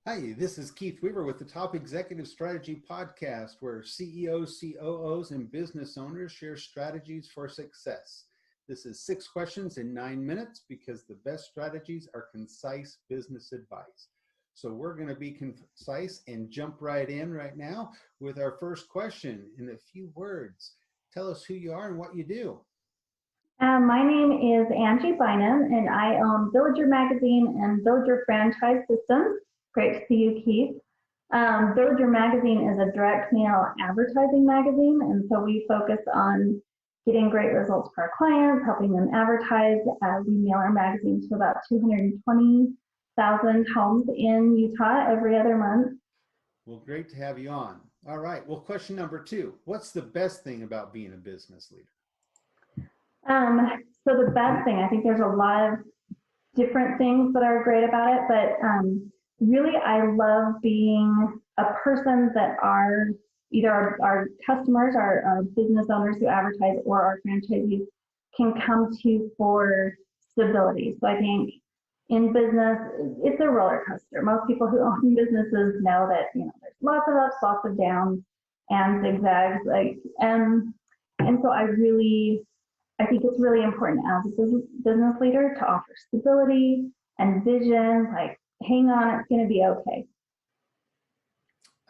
Hi, this is Keith Weaver with the Top Executive Strategy Podcast, where CEOs, COOs, and business owners share strategies for success. This is 6 questions in 9 minutes because the best strategies are concise business advice. So we're going to be concise and jump right in right now with our first question in a few words. Tell us who you are and what you do. My name is Angie Bynum, and I own Villager Magazine and Villager Franchise Systems. Great to see you, Keith. Villager Magazine is a direct mail advertising magazine, and so we focus on getting great results for our clients, helping them advertise. We mail our magazine to about 220,000 homes in Utah every other month. Well, great to have you on. All right. Well, question number 2. What's the best thing about being a business leader? So the best thing, I think there's a lot of different things that are great about it, but really I love being a person that are either our customers, our business owners who advertise, or our franchisees can come to for stability. So I think in business, it's a roller coaster. Most people who own businesses know that, there's lots of ups, lots of downs and zigzags. And so I think it's really important as a business leader to offer stability and vision, like, hang on, it's going to be okay.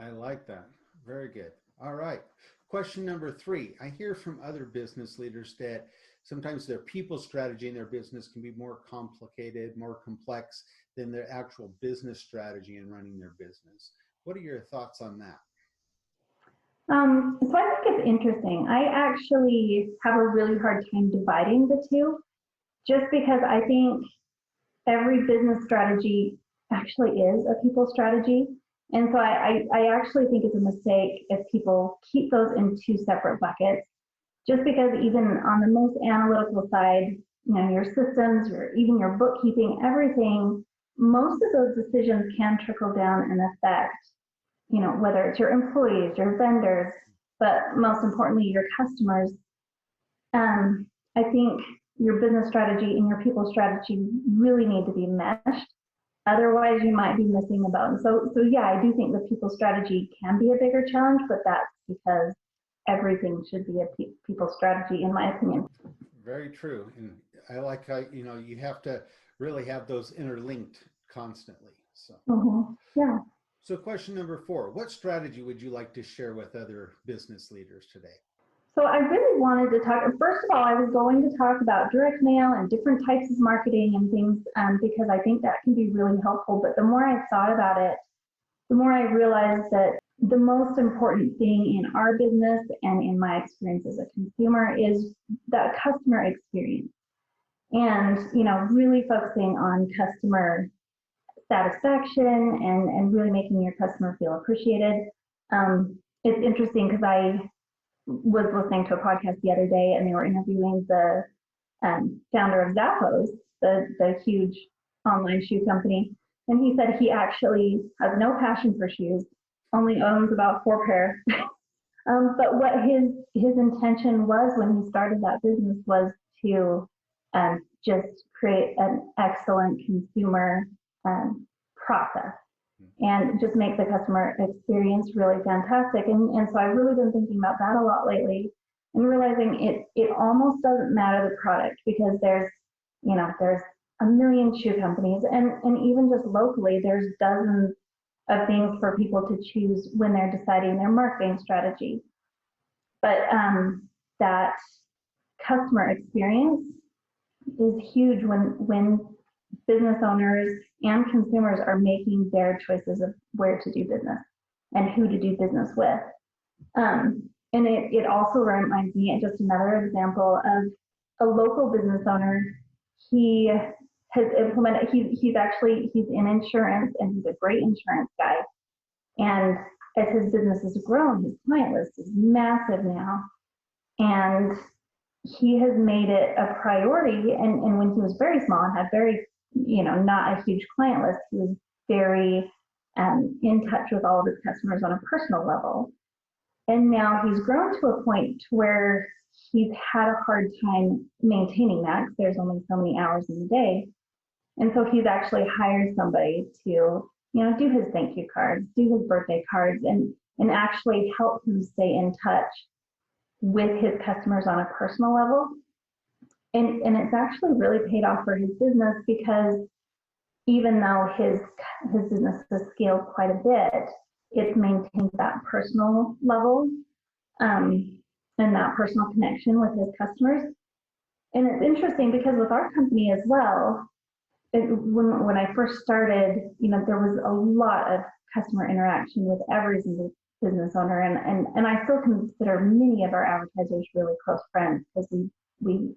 I like that. Very good. All right. Question number 3. I hear from other business leaders that sometimes their people strategy in their business can be more complicated, more complex than their actual business strategy in running their business. What are your thoughts on that? So I think it's interesting. I actually have a really hard time dividing the two, just because I think every business strategy actually is a people strategy. And so I actually think it's a mistake if people keep those in 2 separate buckets, just because even on the most analytical side, your systems, even your bookkeeping, everything, most of those decisions can trickle down and affect whether it's your employees, your vendors, but most importantly, your customers. I think your business strategy and your people strategy really need to be meshed. Otherwise, you might be missing the boat. So yeah, I do think the people strategy can be a bigger challenge, but that's because everything should be a people strategy, in my opinion. Very true. And I like how, you have to really have those interlinked constantly. So, Yeah. So question number 4, what strategy would you like to share with other business leaders today? So I really wanted to talk, first of all, I was going to talk about direct mail and different types of marketing and things because I think that can be really helpful. But the more I thought about it, the more I realized that the most important thing in our business and in my experience as a consumer is that customer experience. And, really focusing on customer satisfaction and really making your customer feel appreciated. It's interesting because I was listening to a podcast the other day and they were interviewing the founder of Zappos, the huge online shoe company. And he said he actually has no passion for shoes, only owns about 4 pairs. But what his intention was when he started that business was to just create an excellent consumer process and just make the customer experience really fantastic. And so I've really been thinking about that a lot lately and realizing it almost doesn't matter the product because there's a million shoe companies and even just locally, there's dozens of things for people to choose when they're deciding their marketing strategy. But that customer experience is huge when business owners and consumers are making their choices of where to do business and who to do business with. And it also reminds me, just another example of a local business owner. He has implemented, he's in insurance and he's a great insurance guy. And as his business has grown, his client list is massive now. And he has made it a priority. And when he was very small and had very, not a huge client list, he was very in touch with all of his customers on a personal level. And now he's grown to a point where he's had a hard time maintaining that because there's only so many hours in the day. And so he's actually hired somebody to do his thank you cards, do his birthday cards, and actually help him stay in touch with his customers on a personal level. And it's actually really paid off for his business, because even though his business has scaled quite a bit, it's maintained that personal level, and that personal connection with his customers. And it's interesting because with our company as well, when I first started, there was a lot of customer interaction with every single business owner, and I still consider many of our advertisers really close friends, because we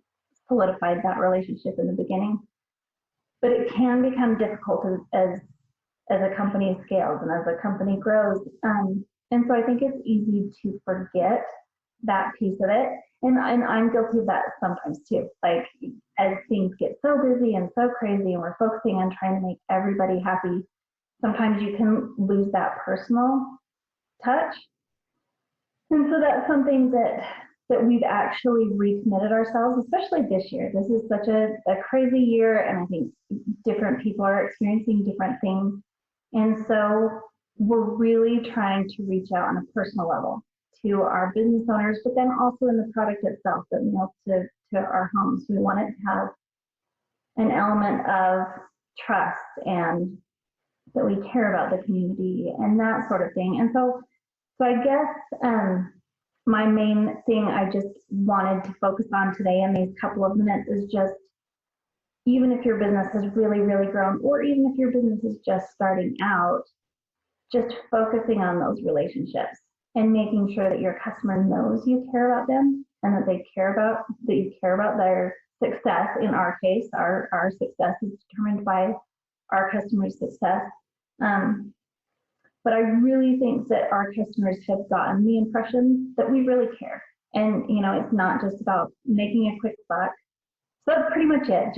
solidified that relationship in the beginning. But it can become difficult as a company scales and as a company grows, and so I think it's easy to forget that piece of it. And I'm guilty of that sometimes too. Like, as things get so busy and so crazy and we're focusing on trying to make everybody happy, sometimes you can lose that personal touch. And so that's something that we've actually recommitted ourselves, especially this year. This is such a crazy year, and I think different people are experiencing different things. And so we're really trying to reach out on a personal level to our business owners, but then also in the product itself that mails to our homes. We want it to have an element of trust, and that we care about the community and that sort of thing. And so I guess my main thing I just wanted to focus on today in these couple of minutes is just, even if your business has really, really grown, or even if your business is just starting out, just focusing on those relationships and making sure that your customer knows you care about them, and that you care about their success. In our case, our success is determined by our customers' success. But I really think that our customers have gotten the impression that we really care. And, it's not just about making a quick buck. So that's pretty much it.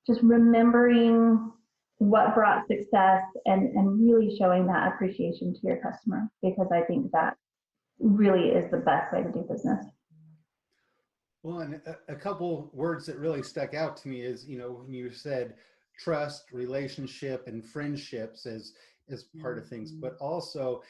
Just remembering what brought success, and really showing that appreciation to your customer, because I think that really is the best way to do business. Well, and a couple words that really stuck out to me is, when you said trust, relationship, and friendships as part of things, but also,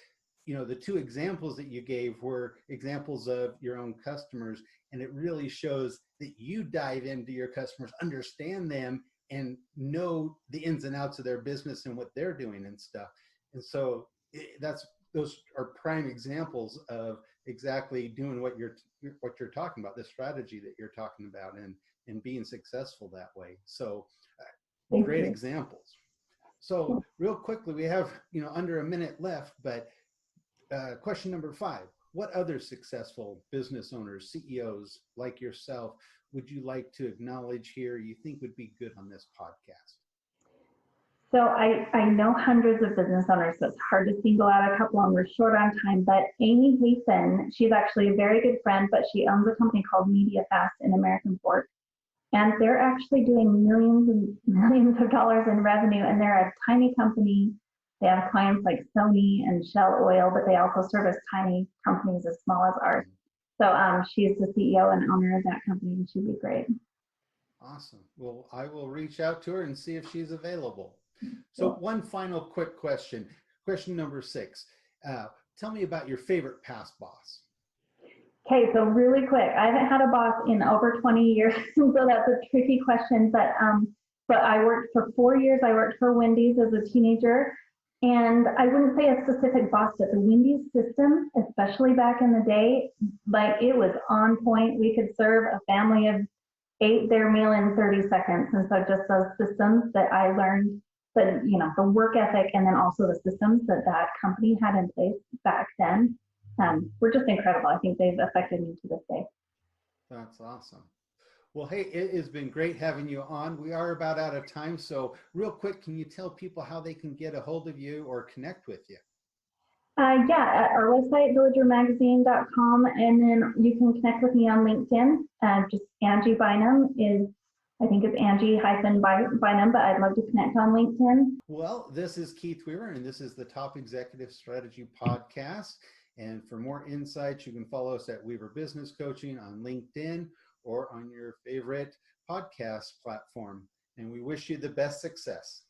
the two examples that you gave were examples of your own customers, and it really shows that you dive into your customers, understand them, and know the ins and outs of their business and what they're doing and stuff. And so those are prime examples of exactly doing what you're talking about, the strategy that you're talking about, and being successful that way. So great examples. So real quickly, we have under a minute left, but question number 5: what other successful business owners, CEOs like yourself, would you like to acknowledge here, you think would be good on this podcast? So I know hundreds of business owners, so it's hard to single out a couple, and we're short on time, but Amy Hafen, she's actually a very good friend, but she owns a company called MediaFast in American Fork. And they're actually doing millions and millions of dollars in revenue, and they're a tiny company. They have clients like Sony and Shell Oil, but they also service tiny companies as small as ours. So she's the CEO and owner of that company, and she'd be great. Awesome. Well, I will reach out to her and see if she's available. So one final quick question. Question number 6. Tell me about your favorite past boss. Okay, so really quick, I haven't had a boss in over 20 years, so that's a tricky question. But I worked for 4 years. I worked for Wendy's as a teenager, and I wouldn't say a specific boss, but the Wendy's system, especially back in the day, like, it was on point. We could serve a family of 8 their meal in 30 seconds, and so just those systems that I learned, the work ethic, and then also the systems that company had in place back then, were just incredible. I think they've affected me to this day. That's awesome. Well, hey, it has been great having you on. We are about out of time. So real quick, can you tell people how they can get a hold of you or connect with you? At our website, villagermagazine.com, and then you can connect with me on LinkedIn. Just Angie Bynum I think it's Angie-Bynum, but I'd love to connect on LinkedIn. Well, this is Keith Weaver, and this is the Top Executive Strategy Podcast. And for more insights, you can follow us at Weaver Business Coaching on LinkedIn or on your favorite podcast platform. And we wish you the best success.